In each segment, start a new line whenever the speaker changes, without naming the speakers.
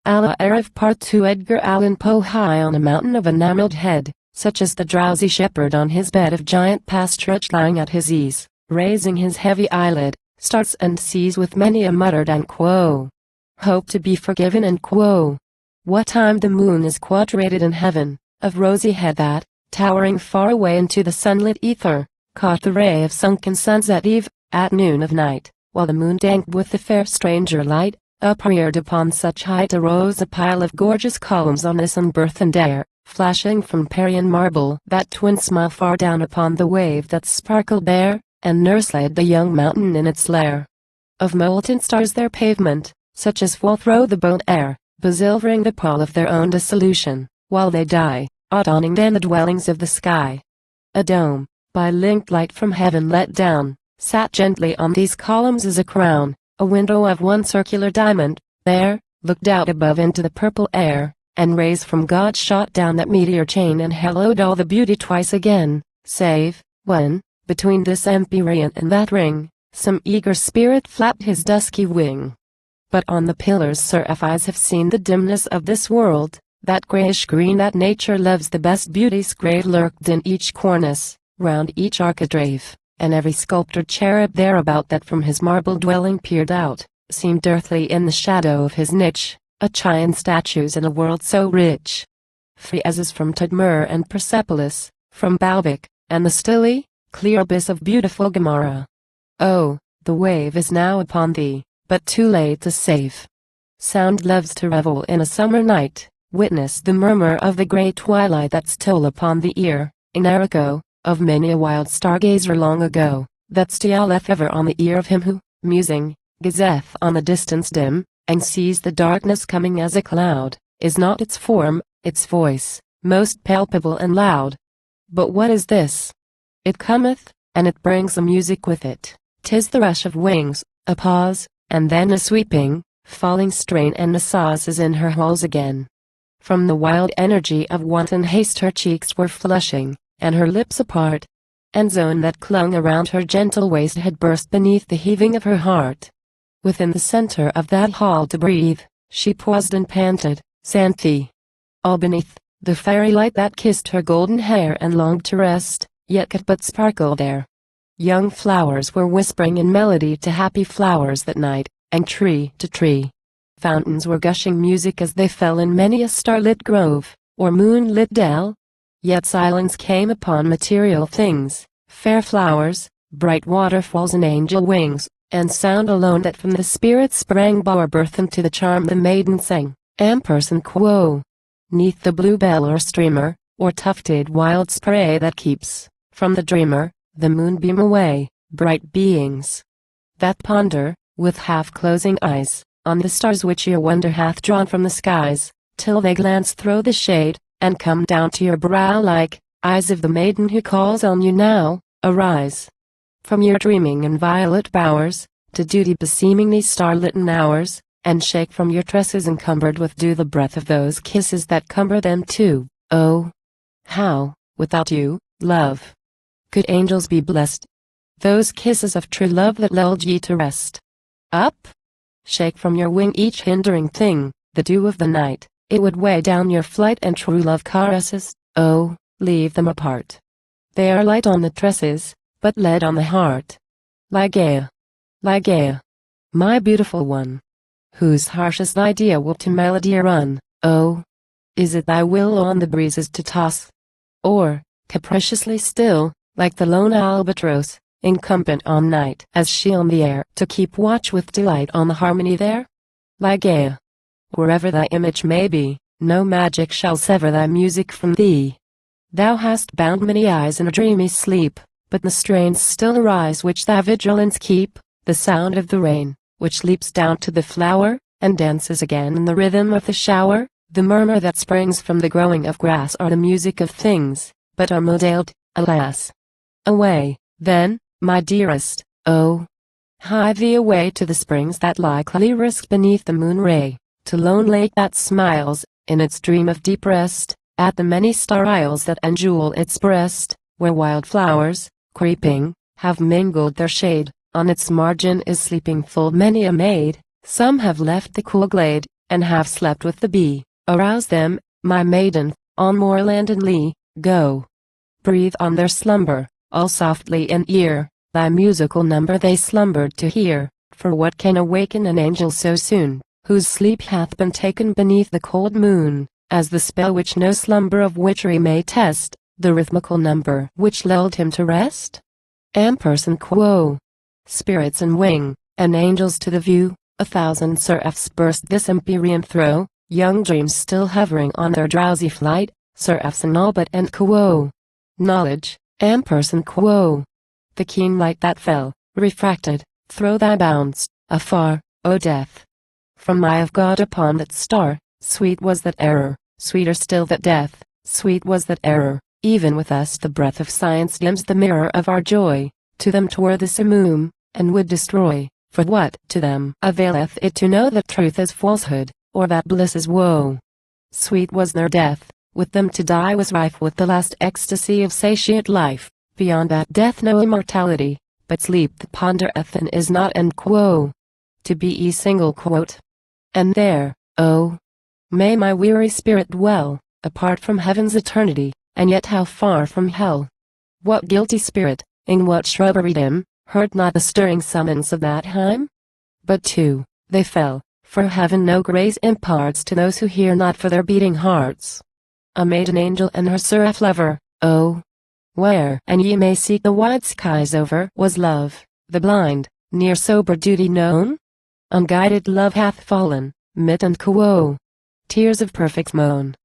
Aaraaf Part 2 Edgar Allan Poe high on a mountain of enameled head, such as the drowsy shepherd on his bed of giant pasturage lying at his ease, raising his heavy eyelid, starts and sees with many a muttered and quo. Hope to be forgiven and quo. What time the moon is quadrated in heaven, of rosy head that, towering far away into the sunlit ether, caught the ray of sunken suns at eve, at noon of night, while the moon danked with the fair stranger light, upreared upon such height arose a pile of gorgeous columns on this unburthened air, flashing from Parian marble that twin smile far down upon the wave that sparkled there, and nurse-laid the young mountain in its lair. Of molten stars their pavement, such as fall through the bone air, besilvering the pall of their own dissolution, while they die, adorning then the dwellings of the sky. A dome, by linked light from heaven let down, sat gently on these columns as a crown. A window of one circular diamond, there, looked out above into the purple air, and rays from God shot down that meteor chain and hallowed all the beauty twice again, save, when, between this empyrean and that ring, some eager spirit flapped his dusky wing. But on the pillars seraph eyes have seen the dimness of this world, that grayish green that nature loves the best beauties grey lurked in each cornice, round each architrave. And every sculptured cherub thereabout that from his marble dwelling peered out, seemed earthly in the shadow of his niche, a Chian statues in a world so rich. Free as is from Tadmur and Persepolis, from Baalbec, and the stilly, clear abyss of beautiful Gomorrah. Oh, the wave is now upon thee, but too late to save. Sound loves to revel in a summer night, witness the murmur of the grey twilight that stole upon the ear, in echo of many a wild stargazer long ago, that stealeth ever on the ear of him who, musing, gazeth on the distance dim, and sees the darkness coming as a cloud. Is not its form, its voice, most palpable and loud? But what is this? It cometh, and it brings a music with it. 'Tis the rush of wings, a pause, and then a sweeping, falling strain, and the sauce is in her halls again. From the wild energy of wanton haste her cheeks were flushing, and her lips apart, and zone that clung around her gentle waist had burst beneath the heaving of her heart. Within the center of that hall to breathe, she paused and panted, Xanthi. All beneath, the fairy light that kissed her golden hair and longed to rest, yet could but sparkle there. Young flowers were whispering in melody to happy flowers that night, and tree to tree. Fountains were gushing music as they fell in many a starlit grove, or moonlit dell. Yet silence came upon material things, fair flowers, bright waterfalls and angel wings, and sound alone that from the spirit sprang bore birth into the charm the maiden sang, ampersand quo. 'Neath the bluebell or streamer, or tufted wild spray that keeps, from the dreamer, the moonbeam away, bright beings that ponder, with half-closing eyes, on the stars which your wonder hath drawn from the skies, till they glance through the shade, and come down to your brow like eyes of the maiden who calls on you now. Arise from your dreaming in violet bowers, to duty beseeming these star-litten hours, and shake from your tresses encumbered with dew the breath of those kisses that cumber them too. Oh, how, without you, love, could angels be blessed? Those kisses of true love that lulled ye to rest. Up, shake from your wing each hindering thing, the dew of the night. It would weigh down your flight, and true love caresses, oh, leave them apart. They are light on the tresses, but lead on the heart. Ligeia, Ligeia, my beautiful one, whose harshest idea will to melody run, oh, is it thy will on the breezes to toss? Or, capriciously still, like the lone albatross, incumbent on night as she on the air, to keep watch with delight on the harmony there? Ligeia, wherever thy image may be, no magic shall sever thy music from thee. Thou hast bound many eyes in a dreamy sleep, but the strains still arise which thy vigilance keep, the sound of the rain, which leaps down to the flower, and dances again in the rhythm of the shower, the murmur that springs from the growing of grass are the music of things, but are modeled, alas. Away, then, my dearest, oh, hie thee away to the springs that lie clearest beneath the moon ray, to lone lake that smiles, in its dream of deep rest, at the many star isles that enjewel its breast, where wild flowers, creeping, have mingled their shade, on its margin is sleeping full many a maid, some have left the cool glade, and half slept with the bee. Arouse them, my maiden, on moorland and lea, go. Breathe on their slumber, all softly in ear, thy musical number they slumbered to hear, for what can awaken an angel so soon, whose sleep hath been taken beneath the cold moon, as the spell which no slumber of witchery may test, the rhythmical number which lulled him to rest? Ampersand quo. Spirits in wing, and angels to the view, 1,000 seraphs burst this empyrean throe, young dreams still hovering on their drowsy flight, seraphs and all but and quo. Knowledge, ampersand quo. The keen light that fell, refracted, throw thy bounds, afar, O death. From eye of God upon that star, sweet was that error, sweeter still that death, sweet was that error, even with us the breath of science dims the mirror of our joy, to them 'twere the simoom, and would destroy, for what to them availeth it to know that truth is falsehood, or that bliss is woe? Sweet was their death, with them to die was rife with the last ecstasy of satiate life, beyond that death no immortality, but sleep that pondereth and is not and quo. To be single quote. And there, oh, may my weary spirit dwell, apart from heaven's eternity, and yet how far from hell. What guilty spirit, in what shrubbery dim, heard not the stirring summons of that hymn? But too, they fell, for heaven no grace imparts to those who hear not for their beating hearts. A maiden angel and her seraph lover, oh, where and ye may seek the wide skies over was love, the blind, near sober duty known? Unguided love hath fallen, mit and quo. Tears of perfect moan.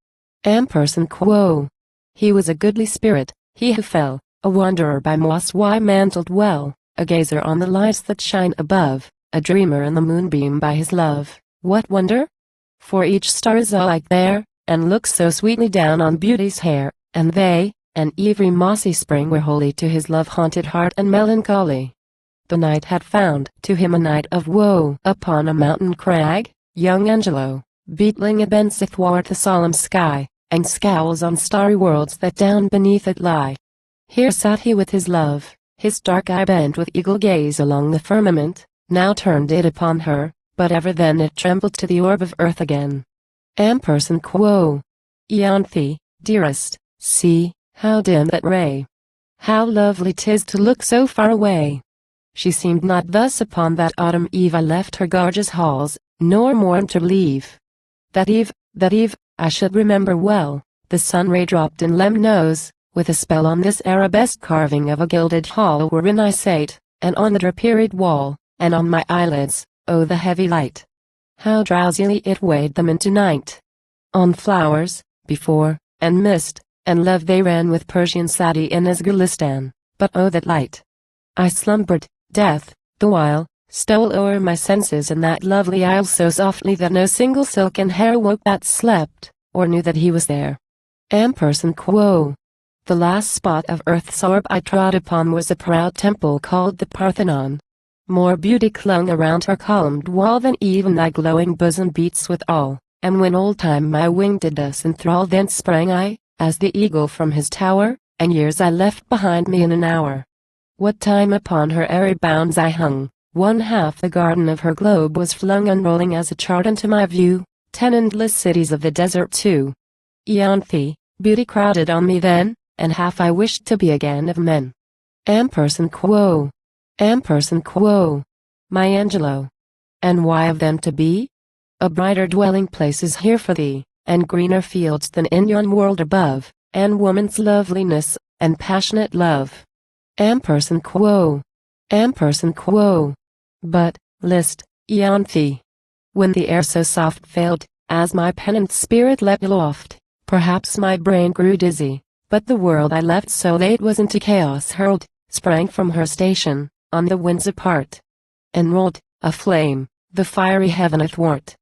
Ampersand quo. He was a goodly spirit, he who fell, a wanderer by moss mantled well, a gazer on the lights that shine above, a dreamer in the moonbeam by his love. What wonder? For each star is alike there, and looks so sweetly down on beauty's hair, and they, and every mossy spring were holy to his love-haunted heart and melancholy. The night had found to him a night of woe upon a mountain crag, young Angelo, beetling a bends athwart the solemn sky, and scowls on starry worlds that down beneath it lie. Here sat he with his love, his dark eye bent with eagle gaze along the firmament, now turned it upon her, but ever then it trembled to the orb of earth again. Ampersand quo. Ianthe, dearest, see, how dim that ray. How lovely 'tis to look so far away. She seemed not thus upon that autumn eve I left her gorgeous halls, nor mourned to leave. That eve, I should remember well, the sun ray dropped in Lemnos, with a spell on this arabesque carving of a gilded hall wherein I sate, and on the draperied wall, and on my eyelids, oh the heavy light. How drowsily it weighed them into night. On flowers, before, and mist, and love they ran with Persian Sadi in Asgulistan, but oh that light! I slumbered, death, the while, stole o'er my senses in that lovely isle so softly that no single silken hair woke that slept, or knew that he was there. Ampersand quo. The last spot of earth's orb I trod upon was a proud temple called the Parthenon. More beauty clung around her columned wall than even thy glowing bosom beats withal, and when old time my wing did thus enthrall, thence sprang I, as the eagle from his tower, and years I left behind me in an hour. What time upon her airy bounds I hung, one half the garden of her globe was flung unrolling as a chart into my view, 10 endless cities of the desert too. Ianthe, beauty crowded on me then, and half I wished to be again of men. Ampersand quo. Ampersand quo. My Angelo. And why of them to be? A brighter dwelling place is here for thee, and greener fields than in yon world above, and woman's loveliness, and passionate love. Ampersand quo. Ampersand quo. But, list, Ianthe. When the air so soft failed, as my penitent spirit leapt aloft, perhaps my brain grew dizzy, but the world I left so late was into chaos hurled, sprang from her station, on the winds apart, and rolled, aflame, the fiery heaven athwart.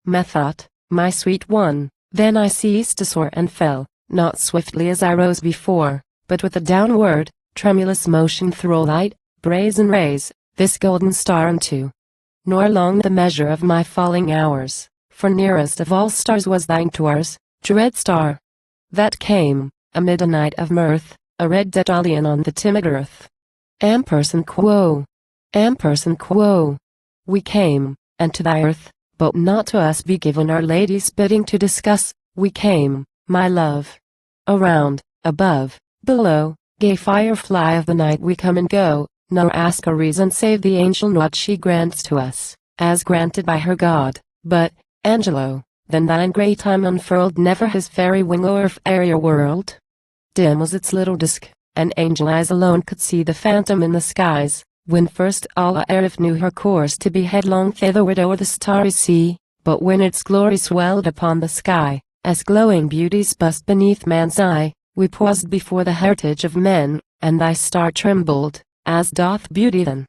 Methought, my sweet one, then I ceased to soar and fell, not swiftly as I rose before, but with a downward, tremulous motion through light, brazen rays, this golden star unto. Nor long the measure of my falling hours, for nearest of all stars was thine tours, dread star. That came, amid a night of mirth, a red daedalion on the timid earth. Ampersand quo. Ampersand quo. We came, and to thy earth, but not to us be given Our Lady's bidding to discuss. We came, my love. Around, above, below, gay firefly of the night, we come and go, nor ask a reason save the angel what she grants to us, as granted by her God. But, Angelo, then thine grey time unfurled never his fairy wing o'er fairer world? Dim was its little disk, and angel eyes alone could see the phantom in the skies, when first Aaraaf knew her course to be headlong thitherward o'er the starry sea. But when its glory swelled upon the sky, as glowing beauties bust beneath man's eye, we paused before the heritage of men, and thy star trembled, as doth beauty then.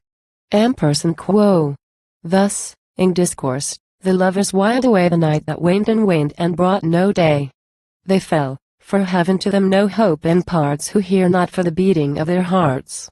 Ampersand quo. Thus, in discourse, the lovers whiled away the night that waned and brought no day. They fell, for heaven to them no hope imparts, who hear not for the beating of their hearts.